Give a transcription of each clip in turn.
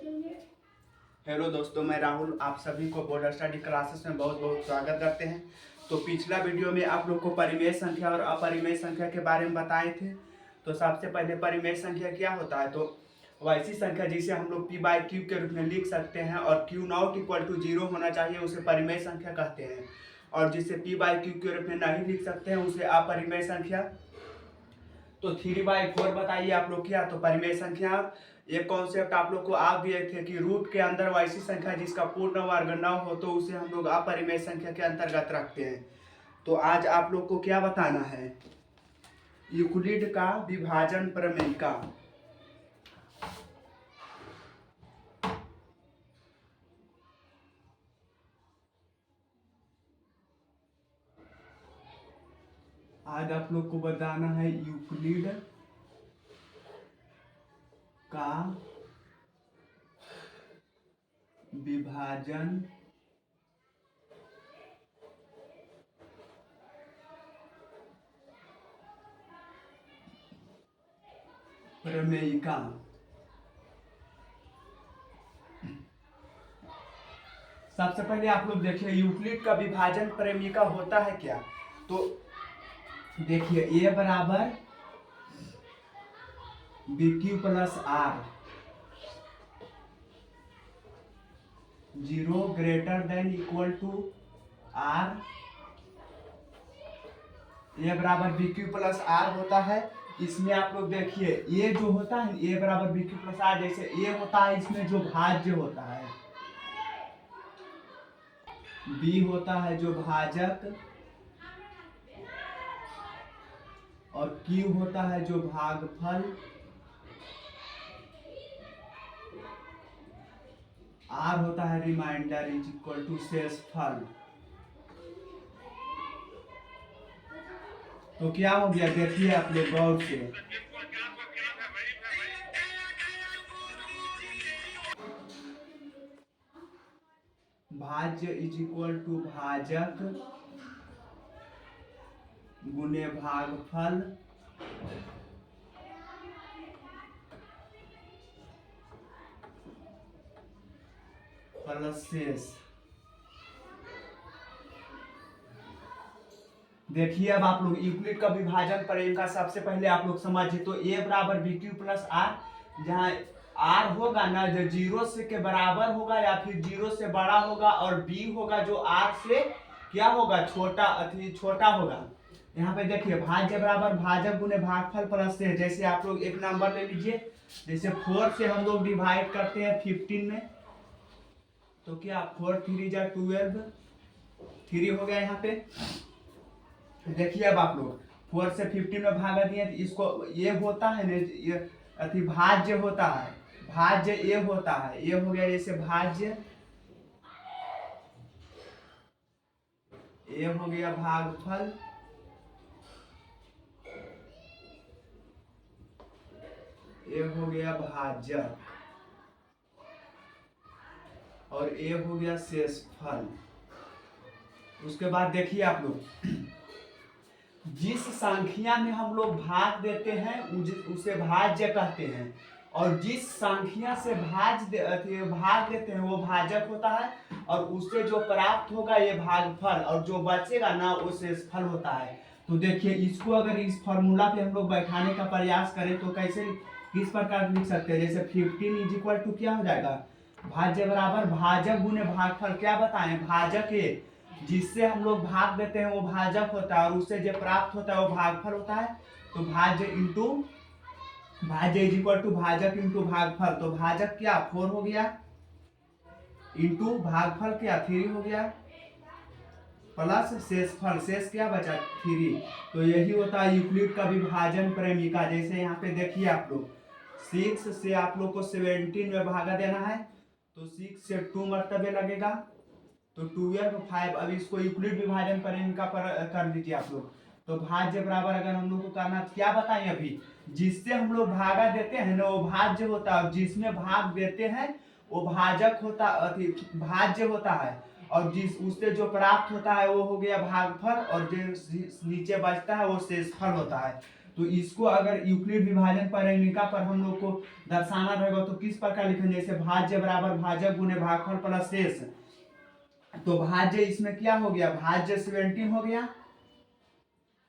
Hello दोस्तों, मैं राहुल आप सभी को बोर्ड स्टडी क्लासेस में बहुत बहुत स्वागत करते हैं। तो पिछला वीडियो में आप लोग को परिमेय संख्या और अपरिमेय संख्या के बारे में बताए थे। तो सबसे पहले परिमेय संख्या क्या होता है, तो वैसी संख्या जिसे हम लोग पी बाई क्यू के रूप में लिख सकते हैं और क्यू नॉट इक्वल टू 0 होना चाहिए, उसे परिमेय संख्या कहते हैं। और जिसे पी बाई क्यू के रूप में नहीं लिख सकते हैं उसे अपरिमेय संख्या। तो 3/4 बताइए आप लोग क्या, तो परिमेय संख्या। एक कॉन्सेप्ट आप लोग को आ दिए थे कि रूट के अंदर वैसी संख्या जिसका पूर्ण वर्ग न हो तो उसे हम लोग अपरिमेय संख्या के अंतर्गत रखते हैं। तो आज आप लोग को क्या बताना है, यूक्लिड का विभाजन प्रमेय का। आज आप लोग को बताना है यूक्लिड का विभाजन प्रमेयिका। सबसे पहले आप लोग देखिए यूक्लिड का विभाजन प्रमेयिका होता है क्या। तो देखिए ए बराबर B Q plus R 0 greater than equal to R. A बराबर बी क्यू प्लस आर होता है। इसमें आप लोग देखिए ए जो होता है ए बराबर बी क्यू प्लस आर, जैसे ए होता है इसमें जो भाज्य होता है, बी होता है जो भाजक, और क्यू होता है जो भागफल, आर होता है रिमाइंडर इज इक्वल टू शेषफल। तो क्या हो गया देखिए आप लोग गौर से, भाज्य इज इक्वल टू भाजक गुने भागफल प्लस शेष। देखिए अब आप लोग यूक्लिड का विभाजन प्रमेय सबसे पहले आप लोग समझिए। तो ए बराबर बी क्यू प्लस आर, जहाँ आर होगा ना जो 0 से के बराबर होगा या फिर 0 से बड़ा होगा, और बी होगा जो आर से क्या होगा छोटा होगा। यहाँ पे देखिए भाज्य बराबर भाजक गुने भागफल प्लस से। जैसे आप लोग एक नंबर ले लीजिए, जैसे 4 से हम लोग डिवाइड करते हैं 15 में, तो क्या 4 3 जा 12, 3 हो गया। यहाँ पे देखिए अब आप लोग 4 से 15 में भागा दिए, तो इसको ये होता है ना, ये अति भाज्य होता है, भाज्य ये होता है, ये हो गया जैसे भाज्य, ये हो गया भागफल, ये हो गया भाजक, और ये हो गया शेषफल। उसके बाद देखिए आप लोग जिस संख्या में हम लोग भाग देते हैं उसे भाज्य कहते हैं, और जिस संख्या से भाग देते हैं वो भाजक होता है, और उससे जो प्राप्त होगा ये भागफल, और जो बचेगा ना वो शेषफल होता है। तो देखिए इसको अगर इस फॉर्मूला पे हम लोग बैठाने का प्रयास करें तो कैसे किस प्रकार लिख सकते हैं, जैसे 15 इज इक्वल टू क्या हो जाएगा, भाज्य बराबर भाजक गुने भागफल। क्या बताएं, भाजक ये जिससे हम लोग भाग देते हैं वो भाजक होता है, और उससे जो प्राप्त होता है वो भागफल होता है। तो भाज्य इंटू भाज्य इज इक्वल टू भाजक इंटू भागफल। तो भाजक क्या 4 हो गया, इंटू भागफल क्या 3 हो गया, प्लस शेषफल, शेष क्या बचा 3। तो यही होता है यूक्लिड का विभाजन प्रमेयिका। जैसे यहाँ पे देखिए आप लोग 6 से आप लोग को 17 में भागा देना है, तो 6 से 2 मरतबे लगेगा, तो 12 5। अब इसको यूक्लिड विभाजन प्रमेयिका पर कर लीजिए आप लोग। तो भाज्य बराबर अगर हम लोग को करना क्या बताएं, अभी जिससे हम लोग भागा देते हैं ना वो भाज्य होता है, जिसमें भाग देते हैं वो भाजक होता भाज्य होता है, और जिस उससे जो प्राप्त होता है वो हो गया भागफल, और जो नीचे बचता है वो शेषफल होता है। तो इसको अगर यूक्लिड विभाजन परिमिका पर हम लोग को दर्शाना रहेगा तो किस प्रकार लिखेंगे, जैसे भाज्य बराबर भाजक गुने भागफल प्लस शेष। तो भाज्य इसमें क्या हो गया, भाज्य 17 हो गया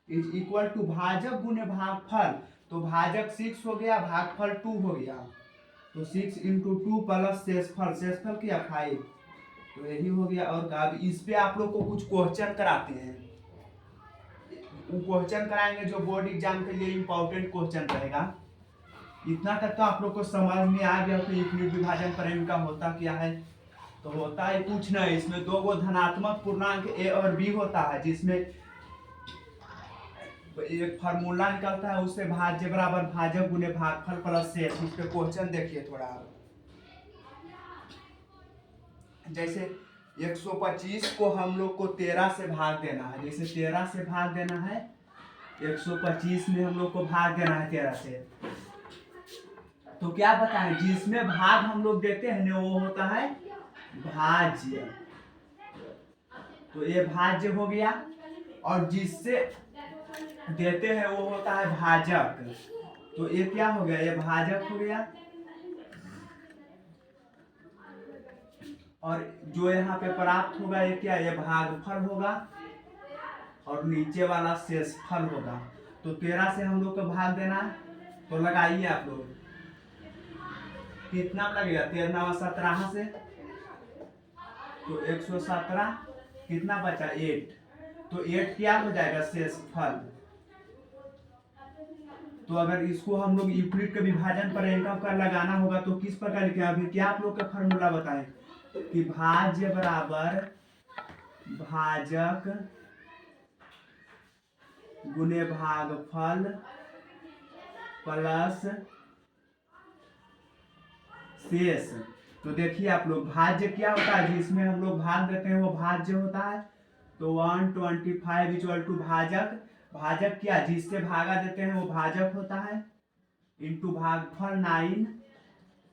इज इक्वल टू भाजक गुने भागफल, तो भाजक 6 हो गया, भागफल 2 हो गया, तो 6 इंटू 2 प्लस शेषफल, शेषफल क्या 5, तो यही हो गया। और अब इस पे आप लोग को कुछ क्वेश्चन कराते हैं, वो क्वेश्चन कराएंगे जो बोर्ड एग्जाम के लिए इंपॉर्टेंट क्वेश्चन रहेगा। इतना तक तो आप लोग को समझ में आ गया कि यूक्लिड विभाजन परिमिका होता क्या है। तो होता है कुछ नहीं, इसमें दो गो धनात्मक पूर्णांक a और b होता है, जिसमें एक फार्मूला निकलता है, उससे भाज्य बराबर भाजक गुने भागफल प्लस शेष। इस पे क्वेश्चन देखिए थोड़ा, जैसे 125 को हम लोग को 13 से भाग देना है, जैसे 13 से भाग देना है, 125 में हम लोग को भाग देना है 13 से, तो क्या बताएं, जिसमें भाग हम लोग देते हैं ना वो होता है भाज्य, तो ये भाज्य हो गया। और जिससे देते हैं वो होता है भाजक, तो ये क्या हो गया, ये भाजक हो गया। और जो यहाँ पे प्राप्त होगा ये क्या, ये भागफल होगा, और नीचे वाला शेषफल होगा। तो 13 से हम लोग को भाग देना है, तो लगाइए आप लोग, कितना लगेगा, 13 17 से, तो 117, कितना बचा 8, तो 8 क्या हो जाएगा शेषफल। तो अगर इसको हम लोग यूक्लिड के विभाजन परिमिका कर लगाना होगा तो किस प्रकार लिखें, अभी क्या आप लोग का फॉर्मूला बताएं कि भाज्य बराबर भाजक गुने भागफल प्लस शेष। तो देखिए आप लोग, भाज्य क्या होता है, जिसमें हम लोग भाग देते हैं वो भाज्य होता है। तो 125 इक्वल टू भाजक, भाजक क्या, जिससे भागा देते हैं वो भाजक होता है, इंटू भागफल 9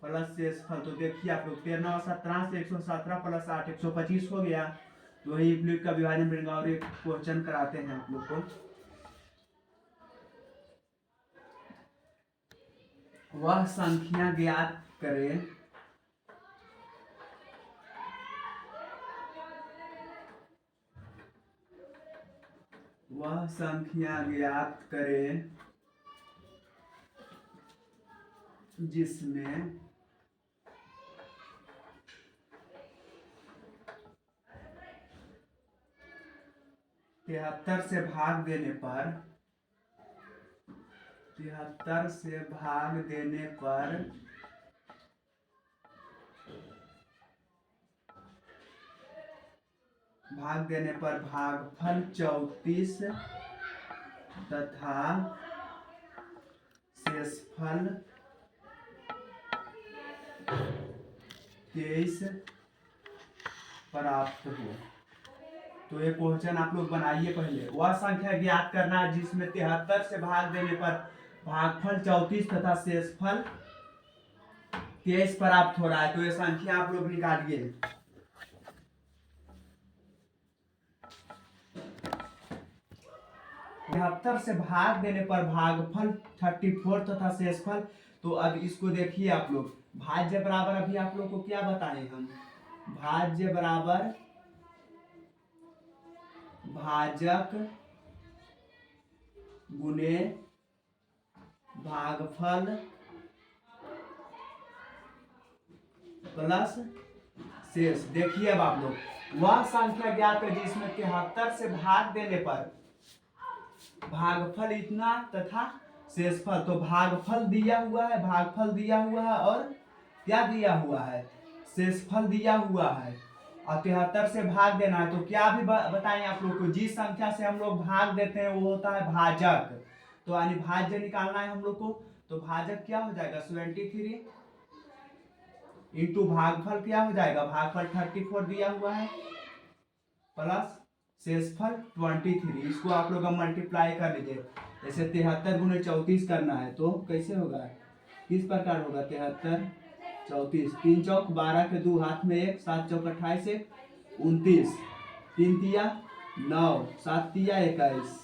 प्लस शेषफल। तो देखिए आप लोग, 13 17 से 117 प्लस 8 125 हो गया। तो वही यूक्लिड का विभाजन बनेगा। और एक क्वेश्चन कराते हैं आप लोग को, वह संख्या ज्ञात करें वह संख्या ज्ञात करें जिसमें तिहत्तर से भाग देने पर 73 से भाग देने पर भागफल 34 तथा शेषफल 23 प्राप्त हो। तो ये क्वेश्चन आप लोग बनाइए पहले। वह संख्या ज्ञात करना है जिसमें 73 से भाग देने पर भागफल 34 तथा शेषफल 23 प्राप्त हो रहा है। तो ये संख्या आप लोग निकालिए। 73 से भाग देने पर भागफल 34 तथा शेषफल। तो अब इसको देखिए आप लोग, भाज्य बराबर अभी आप लोग को क्या बताए हम, भाज्य बराबर भाजक गुने भागफल प्लस शेष। देखिए अब आप लोग, वह संख्या ज्ञात है जिसमें 73 से भाग देने पर भागफल इतना तथा शेषफल। तो भागफल दिया हुआ है, भागफल दिया हुआ है, और क्या दिया हुआ है, शेषफल दिया हुआ है, और 73 से भाग देना है। तो क्या भी बताएं आप लोग को, जिस संख्या से हम लोग भाग देते हैं वो होता है भाजक। तो यानी भाज्य निकालना है हम लोग को। तो भाजक क्या हो जाएगा 73 इंटू भागफल क्या हो जाएगा, भागफल 34 दिया हुआ है प्लस शेषफल 23। इसको आप लोग मल्टीप्लाई कर लीजिए। जैसे 73 गुने 34 करना है तो कैसे होगा, किस प्रकार होगा, 73 34, 3 चौक 12 के 2 हाथ में 1, 7 चौक 28 1 29, 3 तिया 9, 7 तिया 21,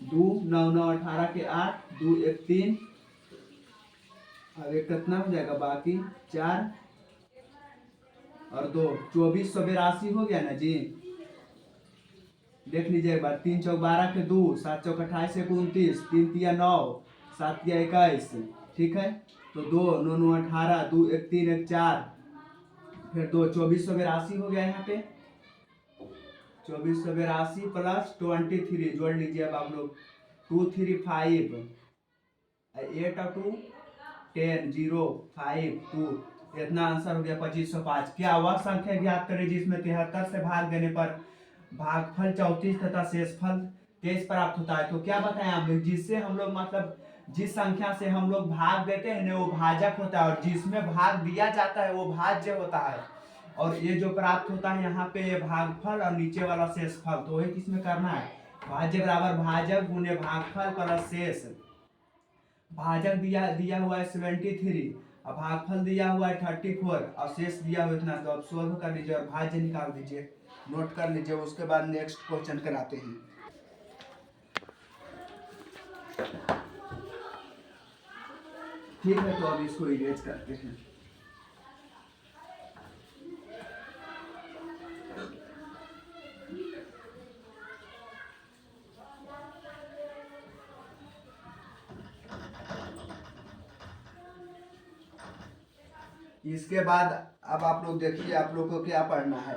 2 9 9 18 के 8 2 1 3 आगे कितना हो जाएगा बाकी 4 और 2 2482 हो गया ना जी। देख लीजिए एक बार 3 चौक 12 के 2 7 चौक 28 29 3 तिया 9 7 तिया 21 ठीक है। तो 2 9 9 18 2 1 3 1 4 फिर 2 2482 हो गया यहाँ पे 2482 प्लस 23 जोड़ लीजिए अब आप लोग 2 3 5 8 और 2 10 0 5 2 इतना आंसर हो गया 2505। क्या वह संख्या ज्ञात करें जिसमें 73 से भाग देने पर भागफल 34 तथा शेषफल 23 प्राप्त होता है। तो क्या बताएं आप लोग, जिससे हम लोग मतलब जिस संख्या से हम लोग भाग देते हैं ना वो भाजक होता है और जिसमें भाग दिया जाता है वो भाज्य होता है। और ये जो प्राप्त होता है यहाँ पे ये भागफल और नीचे वाला शेषफल, तो वही किसमें करना है, भाज्य बराबर भाजक गुने भागफल प्लस शेष। भाजक दिया हुआ है 73 और भागफल दिया हुआ है 34 और शेष दिया हुआ इतना। तो अब सोल्व कर लीजिए और भाज्य निकाल दीजिए, नोट कर लीजिए। उसके बाद नेक्स्ट क्वेश्चन कराते हैं। ठीक है, तो अब इसको इरेज करते हैं। इसके बाद अब आप लोग देखिए आप लोग को क्या पढ़ना है,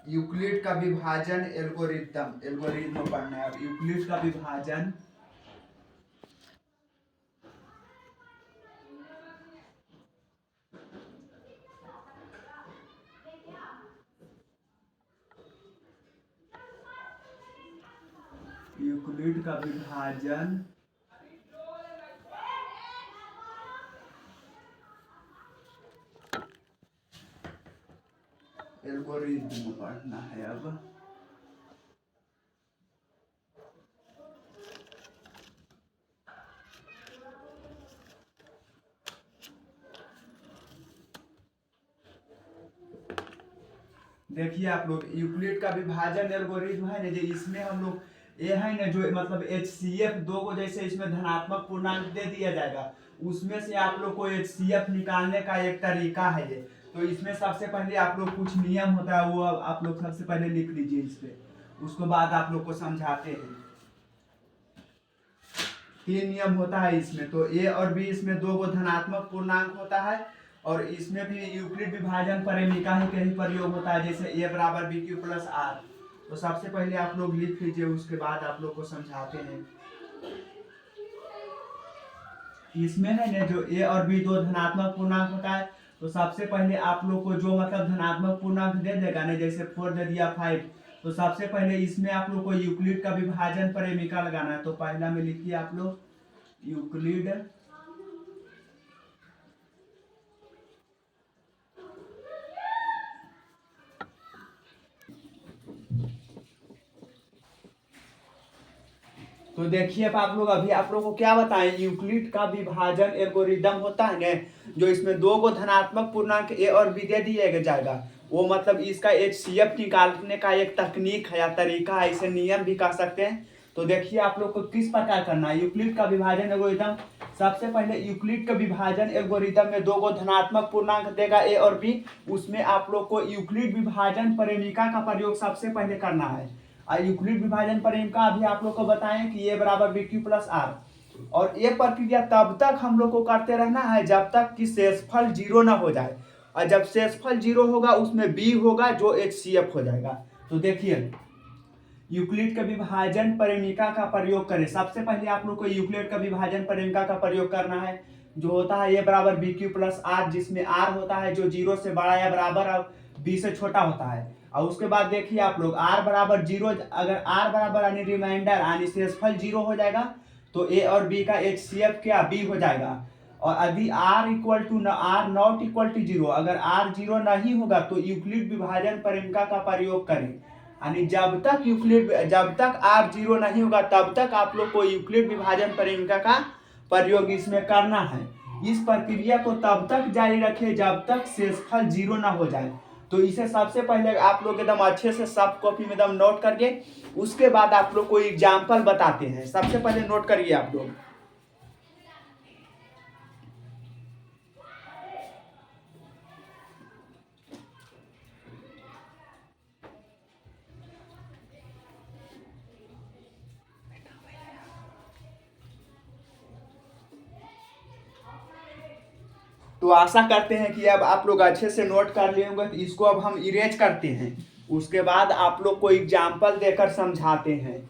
यूक्लिड का विभाजन एल्गोरिथम पढ़ना है। अब यूक्लिड का विभाजन एल्गोरिथम पढ़ना है। अब देखिए आप लोग यूक्लिड का विभाजन एल्गोरिथम है ना, जो इसमें हम लोग ये है ना जो मतलब HCF 2 को जैसे इसमें धनात्मक पूर्णांक दे दिया जाएगा, उसमें से आप लोग को HCF निकालने का एक तरीका है ये। तो इसमें सबसे पहले आप लोग कुछ नियम होता है वो आप लोग सबसे पहले लिख लीजिए इस पे, उसको बाद आप लोग को समझाते हैं। 3 नियम होता है इसमें। तो A और B इसमें 2 को धनात्मक पूर्णांक होता है और इसमें भी यूक्लिड विभाजन परिमिका ही कहीं प्रयोग होता है, जैसे A बराबर BQ प्लस R। तो सबसे पहले आप लोग लिख लीजिए, उसके बाद आप लोग को समझाते हैं। इसमें है ना जो A और B 2 धनात्मक पूर्णांक होता है, तो सबसे पहले आप लोग को जो मतलब धनात्मक पूर्णांक दे देगा ना, जैसे 4 दे दिया 5, तो सबसे पहले इसमें आप लोग को यूक्लिड का विभाजन परिमिका लगाना है। तो पहला में लिखिए आप लोग यूक्लिड तो देखिए अब आप लोग अभी आप लोग को क्या बताएं, यूक्लिड का विभाजन एल्गोरिथम होता है ना, जो इसमें 2 को धनात्मक पूर्णांक A और B दे दिया जाएगा, वो मतलब इसका HCF निकालने का एक तकनीक है या तरीका है, इसे नियम भी कह सकते हैं। तो देखिए आप लोग को किस प्रकार करना है यूक्लिड का विभाजन एल्गोरिथम। सबसे पहले यूक्लिड का विभाजन एल्गोरिथम में 2 को धनात्मक पूर्णांक देगा A और B, उसमें आप लोग को यूक्लिड विभाजन परिमिका का प्रयोग सबसे पहले करना है। यूक्लिड विभाजन परिमिका अभी आप लोग को बताएं कि A बराबर BQ प्लस R, और ये प्रक्रिया तब तक हम लोग को करते रहना है जब तक कि शेषफल 0 ना हो जाए, और जब शेषफल 0 होगा उसमें B होगा जो HCF हो जाएगा। तो देखिए यूक्लिड का विभाजन परिमिका का प्रयोग करें। सबसे पहले आप लोग को यूक्लिड का विभाजन परिमिका का प्रयोग करना है, जो होता है A बराबर BQ प्लस R, जिसमें R होता है जो 0 से बड़ा या बराबर और B से छोटा होता है। और उसके बाद देखिए आप लोग R बराबर 0, अगर R बराबर यानी रिमाइंडर यानी शेषफल 0 हो जाएगा तो A और B का HCF क्या B हो जाएगा। और यदि R equal to R not equal to 0, अगर R 0 नहीं होगा तो यूक्लिड विभाजन परिमिका का प्रयोग करें, यानी जब तक R 0 नहीं होगा तब तक आप लोग को यूक्लिड विभाजन परिमिका का प्रयोग इसमें करना है। इस प्रक्रिया को तब तक जारी रखें जब तक शेषफल 0 ना हो जाए। तो इसे सबसे पहले आप लोग एकदम अच्छे से सॉफ्ट कॉपी में एकदम नोट करिए। उसके बाद आप लोग को एग्जाम्पल बताते हैं। सबसे पहले नोट करिए आप लोग। तो आशा करते हैं कि अब आप लोग अच्छे से नोट कर लिए होंगे। तो इसको अब हम इरेज करते हैं। उसके बाद आप लोग को एग्जाम्पल देकर समझाते हैं।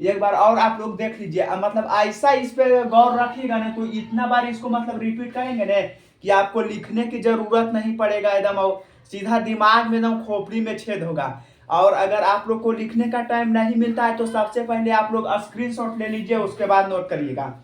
एक बार और आप लोग देख लीजिए। मतलब ऐसा इस पे गौर रखिएगा ना, तो इतना बार इसको मतलब रिपीट करेंगे ना कि आपको लिखने की जरूरत नहीं पड़ेगा एकदम, और सीधा दिमाग में एकदम खोपड़ी में छेद होगा। और अगर आप लोग को लिखने का टाइम नहीं मिलता है तो सबसे पहले आप लोग स्क्रीनशॉट ले लीजिए, उसके बाद नोट करिएगा।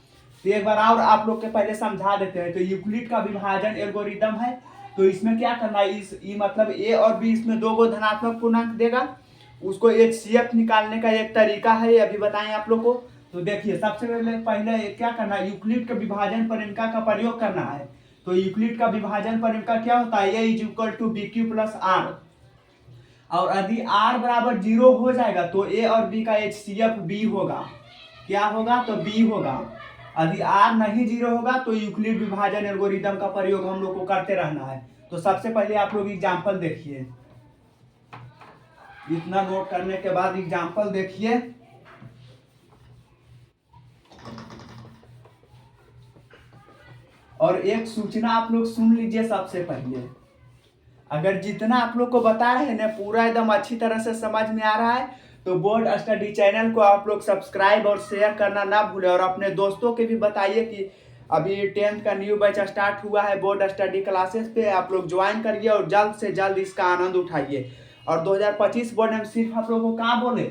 तो एक बार और आप लोग के पहले समझा देते हैं। तो यूक्लिड का विभाजन एल्गोरिदम है। तो इसमें क्या करना है, मतलब ए और बी, इसमें दो गो धनात्मक पूर्णांक देगा। उसको HCF निकालने का एक तरीका है, अभी बताएं आप लोग को। तो देखिए सबसे पहले क्या करना है, यूक्लिड के विभाजन परिणका का प्रयोग करना है। तो यूक्लिड का विभाजन परिणका क्या होता है, A = BQ + R। और यदि R बराबर 0 हो जाएगा तो A और B का HCF B होगा। क्या होगा, तो B होगा। यदि R नहीं 0 होगा तो यूक्लिड विभाजन एल्गोरिदम का प्रयोग हम लोग को करते रहना है। तो सबसे पहले आप लोग एग्जाम्पल देखिए। इतना नोट करने के बाद एग्जाम्पल देखिए। और एक सूचना आप लोग सुन लीजिए। सबसे पहले अगर जितना आप लोग को बता रहे हैं ना पूरा एकदम अच्छी तरह से समझ में आ रहा है तो बोर्ड स्टडी चैनल को आप लोग सब्सक्राइब और शेयर करना ना भूलें। और अपने दोस्तों के भी बताइए कि अभी 10th का न्यू बैच स्टार्ट हुआ है बोर्ड स्टडी क्लासेस पे, आप लोग ज्वाइन करिए और जल्द से जल्द इसका आनंद उठाइए। और 2025 बोर्ड में सिर्फ आप लोग को कहाँ बोले,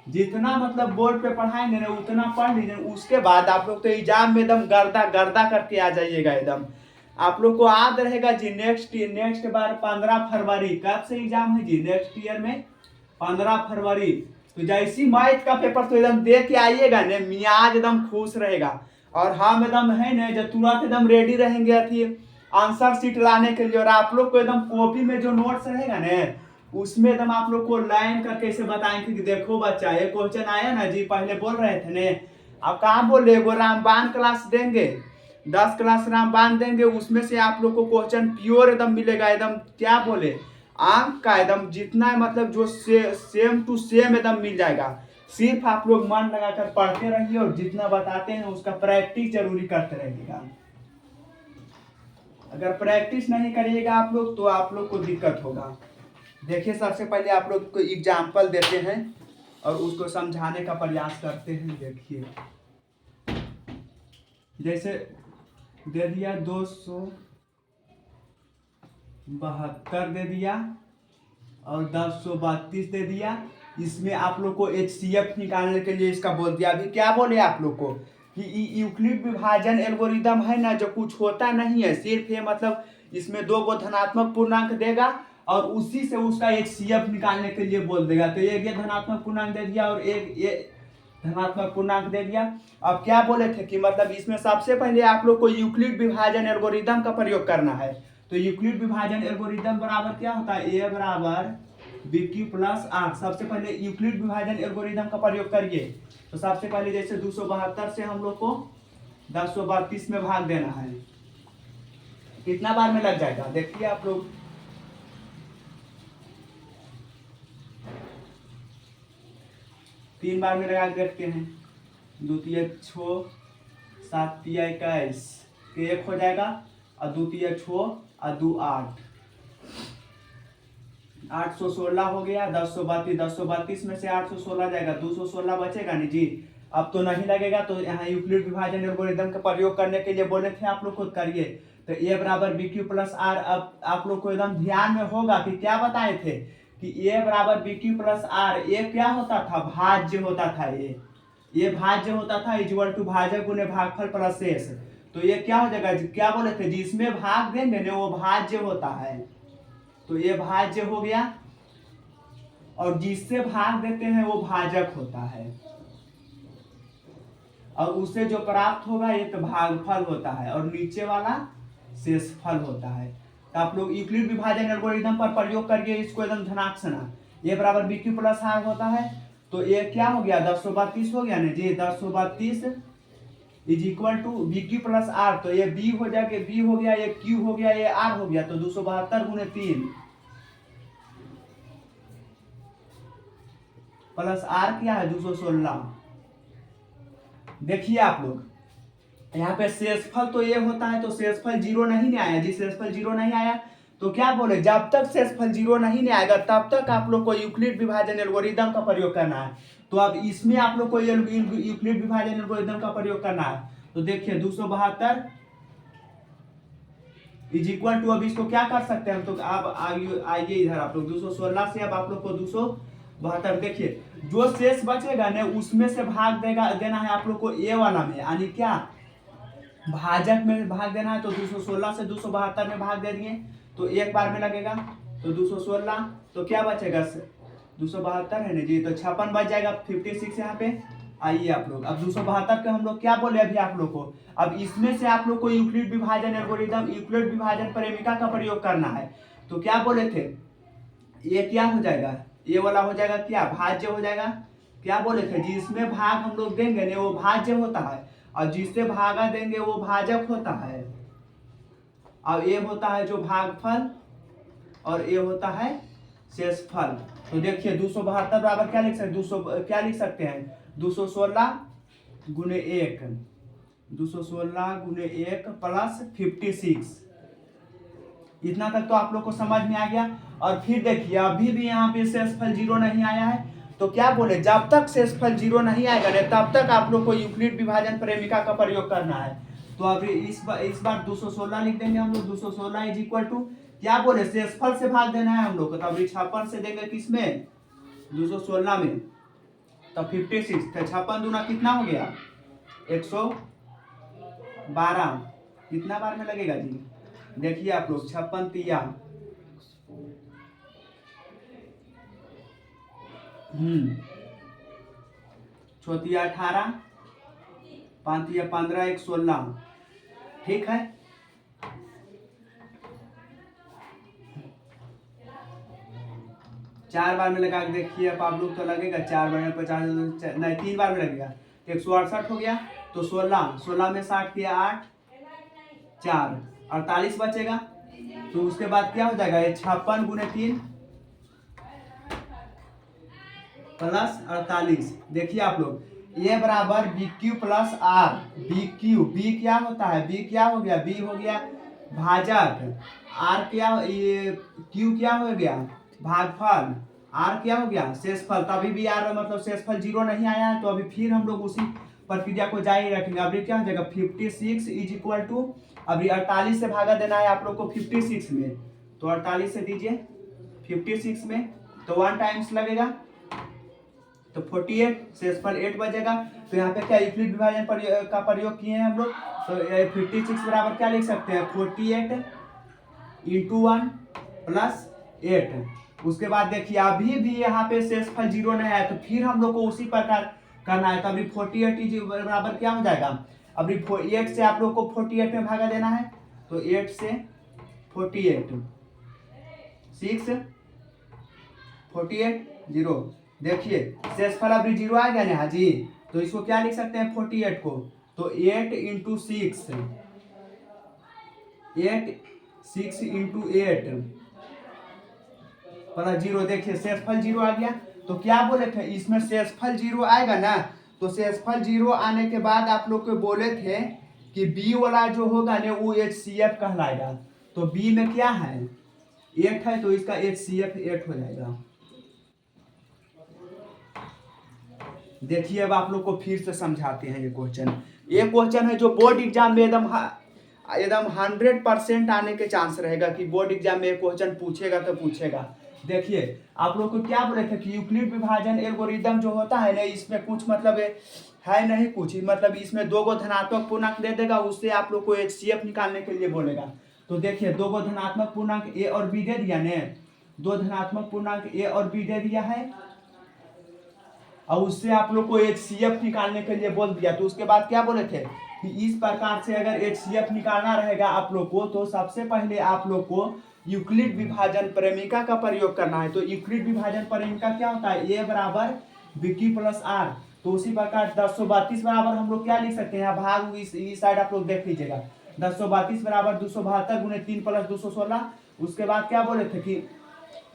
जितना मतलब बोर्ड पे पढ़ाएंगे ना उतना पढ़ लीजिए। उसके बाद आप लोग तो एग्जाम में एकदम गर्दा गर्दा करके आ जाइएगा एकदम। आप लोग को याद रहेगा जी, नेक्स्ट बार 15 फरवरी, कब से एग्जाम है जी नेक्स्ट ईयर में, 15 फरवरी। तो जैसी मैथ का पेपर तो एकदम दे के आइएगा ने, मियाज एकदम खुश रहेगा। और हम एकदम है ना जो तुरंत एकदम रेडी रहेंगे अथी आंसर शीट लाने के लिए। और आप लोग को एकदम कॉपी में जो नोट्स रहेगा ना उसमें एकदम आप लोग को लाइन करके ऐसे बताएंगे कि देखो बच्चा ये क्वेश्चन आया ना जी, पहले बोल रहे थे ने, आप कहाँ बोल रहे, वो रामबान क्लास देंगे, 10 क्लास रामबान देंगे, उसमें से आप लोग को क्वेश्चन प्योर एकदम मिलेगा। एकदम क्या बोले, आंक का एकदम जितना मतलब जो सेम टू सेम एकदम मिल जाएगा। सिर्फ आप लोग मन लगाकर पढ़ते रहिए और जितना बताते हैं उसका प्रैक्टिस जरूरी करते रहिएगा। अगर प्रैक्टिस नहीं करिएगा आप लोग तो आप लोग को दिक्कत होगा। देखिए सबसे पहले आप लोग को एग्जाम्पल देते हैं और उसको समझाने का प्रयास करते हैं। देखिए जैसे दे दिया 272 दे दिया और 1032 दे दिया। इसमें आप लोग को HCF निकालने के लिए इसका बोल दिया। अभी क्या बोले आप लोग को कि यूक्लिड विभाजन एल्गोरिदम है ना, जो कुछ होता नहीं है, सिर्फ ये मतलब इसमें दो गो धनात्मक पूर्णांक देगा और उसी से उसका HCF निकालने के लिए बोल देगा। तो एक ये धनात्मक पूर्णांक दे दिया और एक ये धनात्मक पूर्णांक दे दिया। अब क्या बोले थे कि मतलब इसमें सबसे पहले आप लोग को यूक्लिड विभाजन एल्गोरिदम का प्रयोग करना है। तो यूक्लिड विभाजन एल्गोरिदम बराबर क्या होता है, A = BQ + R। सबसे पहले यूक्लिड विभाजन एल्गोरिदम का प्रयोग करिए। तो सबसे पहले जैसे 272 से हम लोग को 1032 में भाग देना है, कितना बार में लग जाएगा देखिए आप लोग। तीन बार में लगा के देखते हैं। 2 × 6 7 × 21 के 1 हो जाएगा और 2 × 6 और 2 8 816 हो गया। 1032 में से 816 जाएगा, 216 बचेगा नहीं जी। अब तो नहीं लगेगा। तो यहाँ यूक्लिड विभाजन एल्गोरिदम का प्रयोग करने के लिए बोले थे आप लोग खुद करिए। तो A = BQ + R। अब आप लोग को एकदम ध्यान में होगा कि क्या बताए थे कि A = BQ + R। ये क्या होता था, भाज्य होता था। ये भाज्य होता था = भाजक गुने भागफल प्लस शेष। तो ये क्या हो जाएगा, क्या बोले थे, जिसमें भाग देंगे ना वो भाज्य होता है। तो ये भाज्य हो गया और जिससे भाग देते हैं वो भाजक होता है और उससे जो प्राप्त होगा ये तो भागफल होता है और नीचे वाला शेषफल होता है। तो आप लोग यूक्लिड विभाजन एल्गोरिदम पर प्रयोग करिए इसको एकदम ध्यान से ना। ये बराबर बी क्यू प्लस आर होता है, तो ये क्या हो गया 1032 हो गया ना जी, 1032 is equal to B Q plus R, तो ये बी हो जाके बी हो गया, ये क्यू हो गया, ये आर हो गया, तो 272 गुने 3 प्लस आर क्या है 216। देखिए आप लोग यहाँ पे शेषफल तो ये होता है, तो शेषफल 0 नहीं आया जी, शेषफल 0 नहीं आया, तो क्या बोले जब तक शेषफल 0 नहीं आएगा तब तक आप लोग को यूक्लिड विभाजन एल्गोरिदम का प्रयोग करना है। तो अब इसमें आप लोग को यूक्लिड विभाजन एल्गोरिदम का प्रयोग करना है। तो देखिए 272 इज इक्वल टू, अब इसको क्या कर सकते हैं हम, तो अब आइए इधर आप लोग 216 से अब आप लोग को 272, देखिए जो शेष बचेगा ना उसमें से भाग देना है आप लोग को ए वाला में, यानी क्या भाजक में भाग देना है। तो 216 से 272 में भाग दे दिए तो एक बार में लगेगा, तो 216 तो क्या बचेगा 272 है ना जी, तो 56 बच जाएगा, 56 यहाँ पे। आइए आप लोग अब 272 के हम लोग क्या बोले अभी आप लोग को, अब इसमें से आप लोग को यूक्लिड विभाजन एल्गोरिदम यूक्लिड विभाजन प्रेमिका का प्रयोग करना है। तो क्या बोले थे, ये क्या हो जाएगा, ये वाला हो जाएगा क्या भाज्य हो जाएगा। क्या बोले थे, जिसमें भाग हम लोग देंगे ना वो भाज्य होता है, और जिससे भागा देंगे वो भाजक होता है। अब ये होता है जो भागफल और ये होता है शेषफल। तो देखिए 272 बराबर क्या लिख सकते, 200 क्या लिख सकते हैं 216 गुने 1, 216 गुने 1 प्लस 56। इतना तक तो आप लोग को समझ में आ गया। और फिर देखिए अभी भी यहाँ पे शेषफल 0 नहीं आया है, तो क्या बोले जब तक शेषफल 0 नहीं आएगा ना तब तक आप लोग को यूक्लिड विभाजन प्रेमिका का प्रयोग करना है। तो अभी इस बार 216 लिख देंगे हम लोग, 216 इज इक्वल टू क्या बोले शेषफल से भाग देना है हम लोग को, तो अभी 56 से देंगे किसमें 216 में, तो 56, तो 56 दूना कितना हो गया 112, कितना बार में लगेगा जी, देखिए आप लोग 56 तिया चौथिया 18, 5 तिया 15, 1 16, ठीक है। चार बार में लगा के देखिए अब आप लोग, तो लगेगा 4 बार में 50 नहीं 3 बार में लगेगा, 168 हो गया, तो 16 में 60 किया 8 4 48 बचेगा। तो उसके बाद क्या हो जाएगा ये 56 गुने 3 प्लस 48, देखिए आप लोग ये बराबर B Q plus R, B Q B क्या होता है, बी क्या हो गया, बी हो गया भाजक, आर क्या ये क्यू क्या हो गया भागफल, आर क्या हो गया शेषफल। तो अभी भी आर मतलब शेषफल 0 नहीं आया है, तो अभी फिर हम लोग उसी प्रक्रिया को जारी रखेंगे। अभी क्या हो जाएगा 56 इज इक्वल टू, अभी 48 से भागा देना है आप लोग को 56 में, तो 48 से दीजिए 56 में, तो 1 टाइम्स लगेगा, तो 48 शेषफल 8 बचेगा। तो यहाँ पे क्या यूक्लिड विभाजन का प्रयोग किए हैं हम लोग, तो 56 बराबर क्या लिख सकते हैं 48 इंटू 1 प्लस 8। उसके बाद देखिए अभी भी यहाँ पे शेषफल 0 नहीं आया, तो फिर हम लोग को उसी प्रकार करना है। तो अभी 48 बराबर क्या हो जाएगा, अभी 8 से आप लोग को 48 में भागा देना है, तो 8 से 48 6 48 0, देखिए शेषफल अभी 0 आ गया ना जी, तो इसको क्या लिख सकते हैं 48 को, तो 8 इंटू 6 इंटू 8 प्लस 0, देखिए शेषफल 0 आ गया। तो क्या बोले थे इसमें शेषफल 0 आएगा ना, तो शेषफल 0 आने के बाद आप लोग को बोले थे कि बी वाला जो होगा ना वो HCF कहलाएगा। तो बी में क्या है 8 है, तो इसका HCF 8 हो जाएगा। देखिए अब आप लोग को फिर से समझाते हैं ये क्वेश्चन है जो बोर्ड एग्जाम में एकदम 100% आने के चांस रहेगा कि बोर्ड एग्जाम में क्वेश्चन पूछेगा तो पूछेगा। देखिए आप लोग को क्या बोले थे कि यूक्लिड विभाजन एल्गोरिदम जो होता है ना इसमें कुछ मतलब है नहीं कुछ, मतलब इसमें 2 गो धनात्मक पूर्णांक दे देगा, उससे आप लोग को HCF निकालने के लिए बोलेगा। तो देखिए 2 गो धनात्मक पूर्णांक ए और बी दे दिया ने, 2 धनात्मक पूर्णांक ए और बी दे दिया है, और उससे आप लोग को HCF निकालने के लिए बोल दिया। तो उसके बाद क्या बोले थे कि इस प्रकार से अगर HCF निकालना रहेगा आप लोग को, तो सबसे पहले आप लोग को यूक्लिड विभाजन प्रेमिका का प्रयोग करना है। तो यूक्लिड विभाजन प्रेमिका क्या होता है, ए बराबर BQ प्लस R। तो उसी प्रकार 1032 बराबर हम लोग क्या लिख सकते हैं, भाग इस साइड आप लोग देख लीजिएगा, 1032 बराबर 272 गुने 3 प्लस 216। उसके बाद क्या बोले थे कि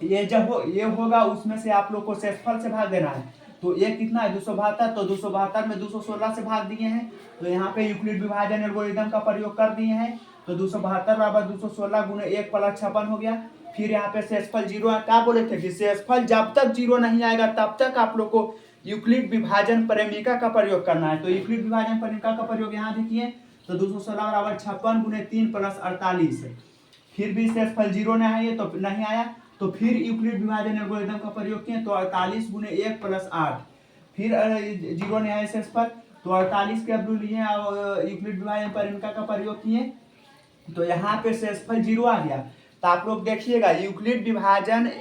ये जब ये होगा उसमें से आप लोग को शेषफल से भाग देना है। तो ये कितना है 272, तो 272 में 216 से भाग दिए हैं। तो यहाँ पे यूक्लिड विभाजन एल्गोरिथम का प्रयोग कर दिए हैं। तो 272 बराबर 216 गुने 1 प्लस 56 हो गया। फिर यहाँ पे शेषफल 0 है। क्या बोले थे कि शेषफल जब तक 0 नहीं आएगा तब तक आप लोग को यूक्लिड विभाजन प्रेमिका का प्रयोग करना है। तो यूक्लिड विभाजन प्रेमिका का प्रयोग यहाँ देखिए, तो 216 बराबर 56 गुने 3 प्लस 48। फिर भी शेषफल 0 नहीं है, तो नहीं आया, तो फिर यूक्लिड विभाजन एल्गोरिथम का प्रयोग किए, तो 48 गुने 1 प्लस 8। फिर 0 नहीं आया शेषफल, तो 48 के अब लिए यूक्लिड विभाजन प्रेमिका का प्रयोग किए, तो यहाँ पे शेषफल 0 आ गया। तो आप लोग देखिएगा यूक्लिड विभाजन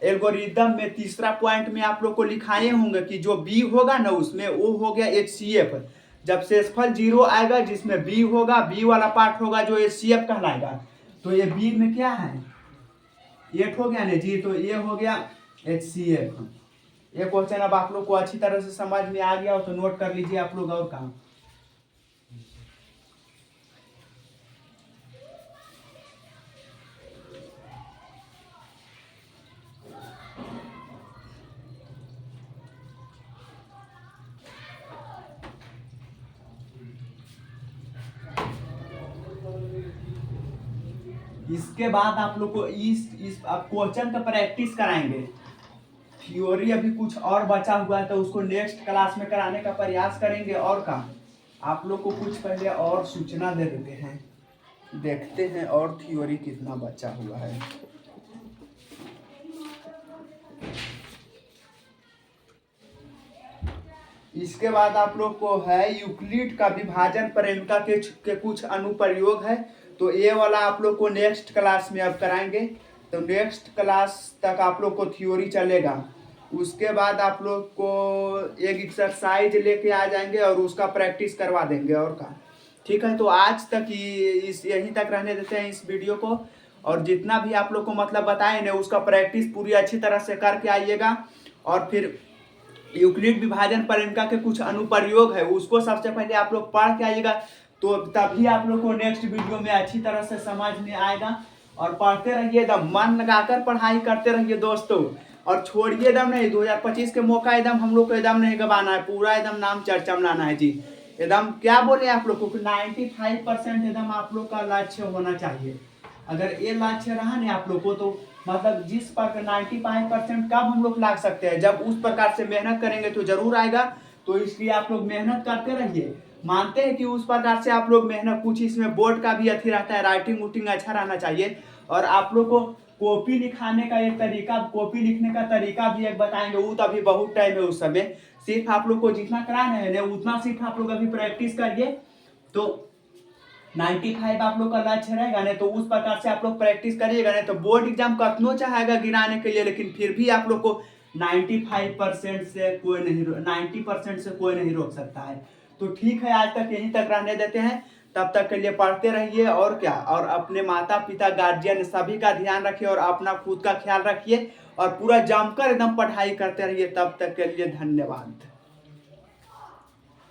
एल्गोरिथम में तीसरा पॉइंट में आप लोग को लिखाए होंगे कि जो बी होगा ना उसमें वो हो गया HCF। जब शेषफल 0 आएगा जिसमें बी होगा, बी वाला पार्ट होगा जो HCF कहलाएगा। तो ये बी में क्या है, 8 हो गया ना जी, तो ये हो गया HCF। ये क्वेश्चन अब आप लोग को अच्छी तरह से समझ में आ गया हो तो नोट कर लीजिए आप लोग और काम। इसके बाद आप लोग को इस क्वेश्चन का प्रैक्टिस कराएंगे। थ्योरी अभी कुछ और बचा हुआ है तो उसको नेक्स्ट क्लास में कराने का प्रयास करेंगे। और काम आप लोग को कुछ पहले और सूचना दे देते हैं, देखते हैं और थ्योरी कितना बचा हुआ है। इसके बाद आप लोग को है यूक्लिड का विभाजन प्रेमिका के कुछ अनुप्रयोग है। तो ये वाला आप लोग को नेक्स्ट क्लास में अब कराएंगे। तो नेक्स्ट क्लास तक आप लोग को थ्योरी चलेगा। उसके बाद आप लोग को एक एक्सरसाइज लेके आ जाएंगे और उसका प्रैक्टिस करवा देंगे और का। ठीक है, तो आज तक यहीं तक रहने देते हैं इस वीडियो को। और जितना भी आप लोग को मतलब बताए ना उसका प्रैक्टिस पूरी अच्छी तरह से करके आइएगा। और फिर यूक्लिड विभाजन प्रेमिका के कुछ अनुप्रयोग है उसको सबसे पहले आप लोग पढ़ के आइएगा, तो तभी आप लोग को नेक्स्ट वीडियो में अच्छी तरह से समझ में आएगा। और पढ़ते रहिए, एकदम मन लगाकर पढ़ाई करते रहिए दोस्तों। और छोड़िए एकदम नहीं, 2025 के मौका एकदम हम लोग को एकदम नहीं गवाना है, पूरा एकदम नाम चर्चा में लाना है जी। एकदम क्या बोले आप लोग को 95% एकदम आप लोग का लक्ष्य होना चाहिए। अगर ये लक्ष्य रहा नहीं आप लोग को तो मतलब जिस पर 95% कब हम लोग लाग सकते हैं, जब उस प्रकार से मेहनत करेंगे तो जरूर आएगा। तो इसलिए आप लोग मेहनत करते रहिए। मानते हैं कि उस प्रकार से आप लोग मेहनत, कुछ इसमें बोर्ड का भी अथी रहता है, राइटिंग वूटिंग अच्छा रहना चाहिए। और आप लोग को कॉपी लिखाने का एक तरीका, कॉपी लिखने का तरीका भी एक बताएंगे, वो तो अभी बहुत टाइम है उस समय। सिर्फ आप लोग को जितना कराना है उतना सिर्फ आप लोग अभी प्रैक्टिस करिए। तो 95 आप लोग का लक्ष्य रहेगा ना, तो उस प्रकार से आप लोग प्रैक्टिस करिएगा ना, तो बोर्ड एग्जाम कतनो चाहेगा गिराने के लिए, लेकिन फिर भी आप लोग को 95% से कोई नहीं 90% से कोई नहीं रोक सकता है। तो ठीक है, आज तक यहीं तक रहने देते हैं। तब तक के लिए पढ़ते रहिए और क्या, और अपने माता पिता गार्जियन सभी का ध्यान रखिए और अपना खुद का ख्याल रखिए और पूरा जमकर एकदम पढ़ाई करते रहिए। तब तक के लिए धन्यवाद।